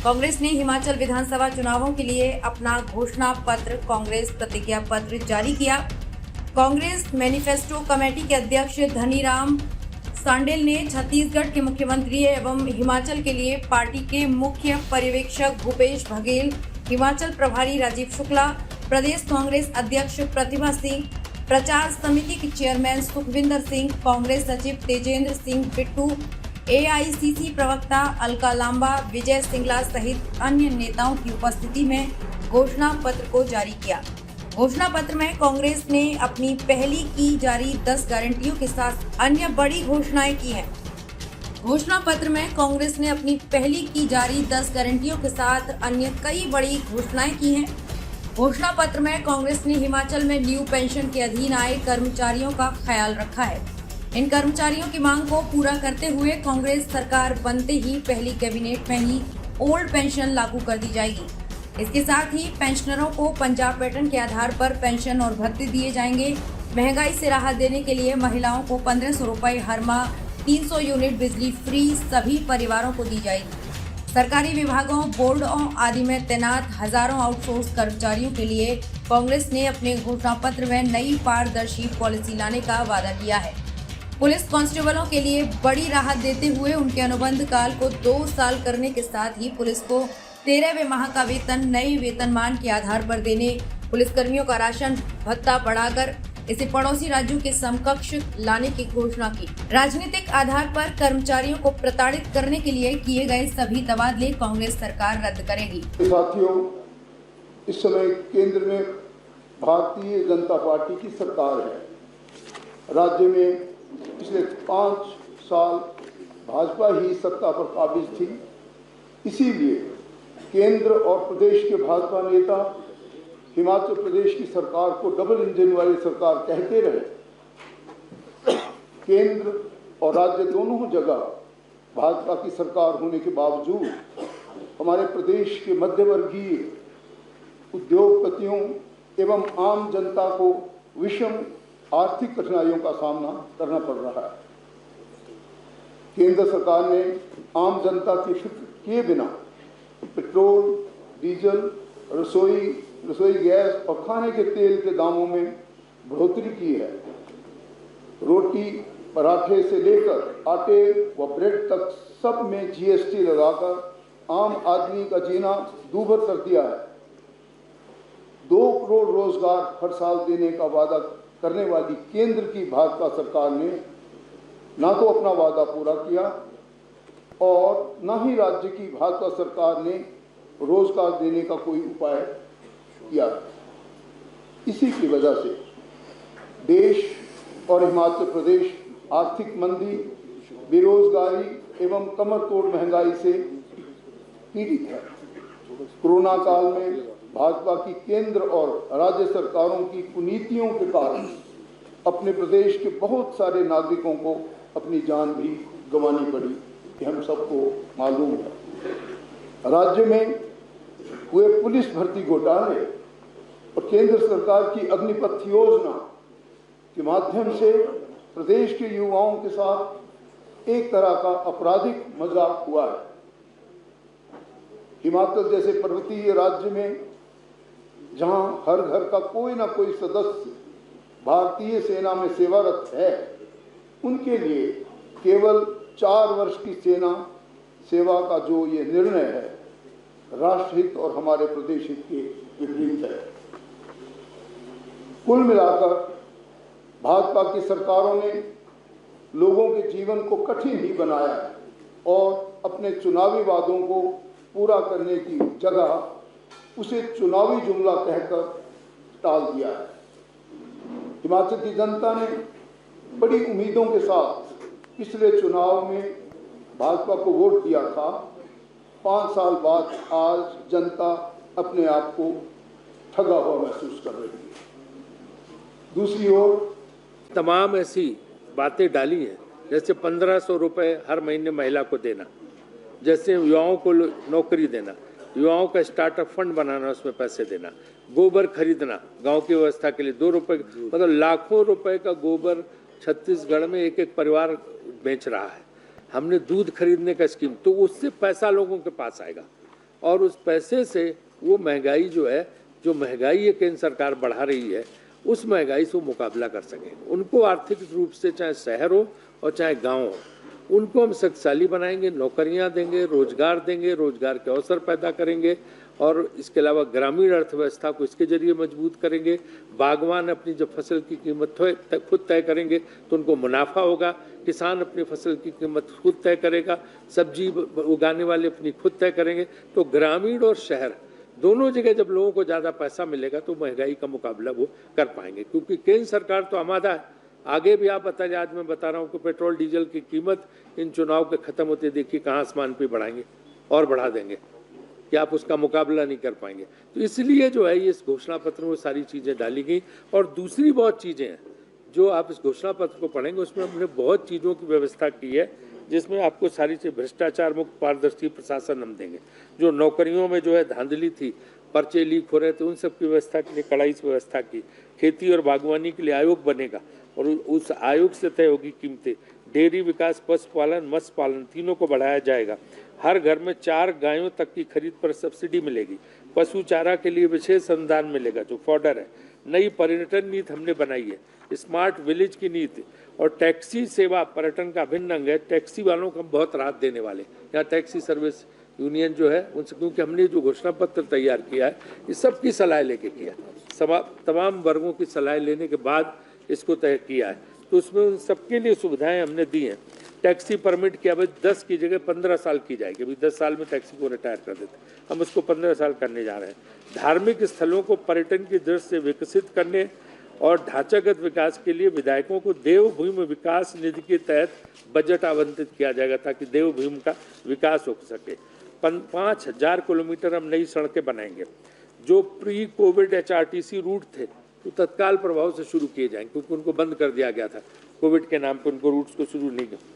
कांग्रेस ने हिमाचल विधानसभा चुनावों के लिए अपना घोषणा पत्र कांग्रेस प्रतिज्ञा पत्र जारी किया। कांग्रेस मैनिफेस्टो कमेटी के अध्यक्ष धनीराम सांडेल ने छत्तीसगढ़ के मुख्यमंत्री एवं हिमाचल के लिए पार्टी के मुख्य पर्यवेक्षक भूपेश बघेल, हिमाचल प्रभारी राजीव शुक्ला, प्रदेश कांग्रेस अध्यक्ष प्रतिभा सिंह, प्रचार समिति के चेयरमैन सुखविंदर सिंह, कांग्रेस सचिव तेजेंद्र सिंह बिट्टू, एआईसीसी प्रवक्ता अलका लांबा, विजय सिंगला सहित अन्य नेताओं की उपस्थिति में घोषणा पत्र को जारी किया। घोषणा पत्र में कांग्रेस ने अपनी पहली की जारी 10 गारंटियों के साथ अन्य बड़ी घोषणाएं की हैं। घोषणा पत्र में कांग्रेस ने अपनी पहली की जारी 10 गारंटियों के साथ अन्य कई बड़ी घोषणाएं की हैं। घोषणा पत्र में कांग्रेस ने हिमाचल में न्यू पेंशन के अधीन आए कर्मचारियों का ख्याल रखा है। इन कर्मचारियों की मांग को पूरा करते हुए कांग्रेस सरकार बनते ही पहली कैबिनेट में ही ओल्ड पेंशन लागू कर दी जाएगी। इसके साथ ही पेंशनरों को पंजाब पैटर्न के आधार पर पेंशन और भत्ते दिए जाएंगे। महंगाई से राहत देने के लिए महिलाओं को 1500 रुपये हर माह, 300 यूनिट बिजली फ्री सभी परिवारों को दी जाएगी। सरकारी विभागों, बोर्डों आदि में तैनात हजारों आउटसोर्स कर्मचारियों के लिए कांग्रेस ने अपने घोषणा पत्र में नई पारदर्शी पॉलिसी लाने का वादा किया है। पुलिस कांस्टेबलों के लिए बड़ी राहत देते हुए उनके अनुबंध काल को 2 साल करने के साथ ही पुलिस को 13वें माह का वेतन नए वेतनमान के आधार पर देने, पुलिसकर्मियों का राशन भत्ता बढ़ाकर इसे पड़ोसी राज्यों के समकक्ष लाने की घोषणा की। राजनीतिक आधार पर कर्मचारियों को प्रताड़ित करने के लिए किए गए सभी तबादले कांग्रेस सरकार रद्द करेगी। साथियों, इस समय केंद्र में भारतीय जनता पार्टी की सरकार है। राज्य में पिछले 5 साल भाजपा ही सत्ता पर काबिज थी। इसीलिए केंद्र और प्रदेश के भाजपा नेता हिमाचल प्रदेश की सरकार को डबल इंजन वाली सरकार कहते रहे। केंद्र और राज्य दोनों जगह भाजपा की सरकार होने के बावजूद हमारे प्रदेश के मध्यवर्गीय उद्योगपतियों एवं आम जनता को विषम आर्थिक कठिनाइयों का सामना करना पड़ रहा है। केंद्र सरकार ने आम जनता की फिक्र किए बिना पेट्रोल, डीजल, रसोई गैस और खाने के तेल के दामों में बढ़ोतरी की है। रोटी, पराठे से लेकर आटे व ब्रेड तक सब में जीएसटी लगाकर आम आदमी का जीना दूभर कर दिया है। 2 करोड़ रोजगार हर साल देने का वादा करने वाली केंद्र की भाजपा सरकार ने ना तो अपना वादा पूरा किया और न ही राज्य की भाजपा सरकार ने रोजगार देने का कोई उपाय किया। इसी की वजह से देश और हिमाचल प्रदेश आर्थिक मंदी, बेरोजगारी एवं कमर तोड़ महंगाई से पीड़ित है। कोरोना काल में भाजपा की केंद्र और राज्य सरकारों की कुनीतियों के कारण अपने प्रदेश के बहुत सारे नागरिकों को अपनी जान भी गंवानी पड़ी, ये हम सबको मालूम है। राज्य में हुए पुलिस भर्ती घोटाले और केंद्र सरकार की अग्निपथ योजना के माध्यम से प्रदेश के युवाओं के साथ एक तरह का आपराधिक मजाक हुआ है। हिमाचल जैसे पर्वतीय राज्य में जहां हर घर का कोई ना कोई सदस्य भारतीय सेना में सेवारत है, उनके लिए केवल 4 वर्ष की सेना सेवा का जो ये निर्णय है, राष्ट्रहित और हमारे प्रदेश हित के विपरीत है। कुल मिलाकर भाजपा की सरकारों ने लोगों के जीवन को कठिन ही बनाया है और अपने चुनावी वादों को पूरा करने की जगह उसे चुनावी जुमला कहकर टाल दिया है। हिमाचल की जनता ने बड़ी उम्मीदों के साथ पिछले चुनाव में भाजपा को वोट दिया था। 5 साल बाद आज जनता अपने आप को ठगा हुआ महसूस कर रही है। दूसरी ओर तमाम ऐसी बातें डाली हैं, जैसे 1500 रुपये हर महीने महिला को देना, जैसे युवाओं को नौकरी देना, युवाओं का स्टार्टअप फंड बनाना, उसमें पैसे देना, गोबर खरीदना गांव की व्यवस्था के लिए 2 रुपये, मतलब लाखों रुपए का गोबर छत्तीसगढ़ में एक एक परिवार बेच रहा है। हमने दूध खरीदने का स्कीम, तो उससे पैसा लोगों के पास आएगा। और उस पैसे से वो महंगाई जो है, जो महंगाई ये केंद्र सरकार बढ़ा रही है, उस महंगाई से वो मुकाबला कर सकें। उनको आर्थिक रूप से चाहे शहर हो और चाहे गांव हो, उनको हम शक्तिशाली बनाएंगे, नौकरियां देंगे, रोजगार के अवसर पैदा करेंगे और इसके अलावा ग्रामीण अर्थव्यवस्था को इसके जरिए मजबूत करेंगे। बागवान अपनी जब फसल की कीमत खुद तय करेंगे तो उनको मुनाफा होगा, किसान अपनी फसल की कीमत खुद तय करेगा, सब्जी उगाने वाले अपनी खुद तय करेंगे। तो ग्रामीण और शहर दोनों जगह जब लोगों को ज़्यादा पैसा मिलेगा तो महंगाई का मुकाबला वो कर पाएंगे, क्योंकि केंद्र सरकार तो आमादा है। आगे भी आप बताइए, आज मैं बता रहा हूँ कि पेट्रोल डीजल की कीमत इन चुनाव के खत्म होते देखिए कहाँ आसमान पे बढ़ाएंगे और बढ़ा देंगे कि आप उसका मुकाबला नहीं कर पाएंगे। तो इसलिए जो है ये इस घोषणा पत्र में सारी चीज़ें डाली गई। और दूसरी बहुत चीज़ें हैं जो आप इस घोषणा पत्र को पढ़ेंगे, उसमें हमने बहुत चीज़ों की व्यवस्था की है, जिसमें आपको सारी चीज़ भ्रष्टाचार मुक्त पारदर्शी प्रशासन हम देंगे। जो नौकरियों में जो है धांधली थी, पर्चे लीक हो रहे थे, उन सब की व्यवस्था के लिए कड़ाई से व्यवस्था की। खेती और बागवानी के लिए आयोग बनेगा और उस आयोग से तय होगी कीमतें। डेयरी विकास, पशुपालन, मत्स्य पालन तीनों को बढ़ाया जाएगा। हर घर में 4 गायों तक की खरीद पर सब्सिडी मिलेगी। पशु चारा के लिए विशेष अनुदान मिलेगा जो फॉडर है। नई पर्यटन नीति हमने बनाई है, स्मार्ट विलेज की नीति। और टैक्सी सेवा पर्यटन का अभिन्न अंग है। टैक्सी वालों को हम बहुत राहत देने वाले, यहाँ टैक्सी सर्विस यूनियन जो है उनसे, क्योंकि हमने जो घोषणा पत्र तैयार किया है ये सबकी सलाह लेके किया, तमाम वर्गों की सलाह लेने के बाद इसको तय किया है। तो उसमें उन सबके लिए सुविधाएं हमने दी हैं। टैक्सी परमिट की अवधि 10 की जगह 15 साल की जाएगी। अभी 10 साल में टैक्सी को रिटायर कर देते, हम उसको 15 साल करने जा रहे हैं। धार्मिक स्थलों को पर्यटन की दृष्टि से विकसित करने और ढांचागत विकास के लिए विधायकों को देवभूमि विकास निधि के तहत बजट आवंटित किया जाएगा ताकि देवभूमि का विकास हो सके। 5000 किलोमीटर हम नई सड़कें बनाएंगे। जो प्री कोविड HRTC रूट थे तो तत्काल प्रभाव से शुरू किए जाएंगे, क्योंकि उनको बंद कर दिया गया था कोविड के नाम पर, उनको रूट्स को शुरू नहीं किया।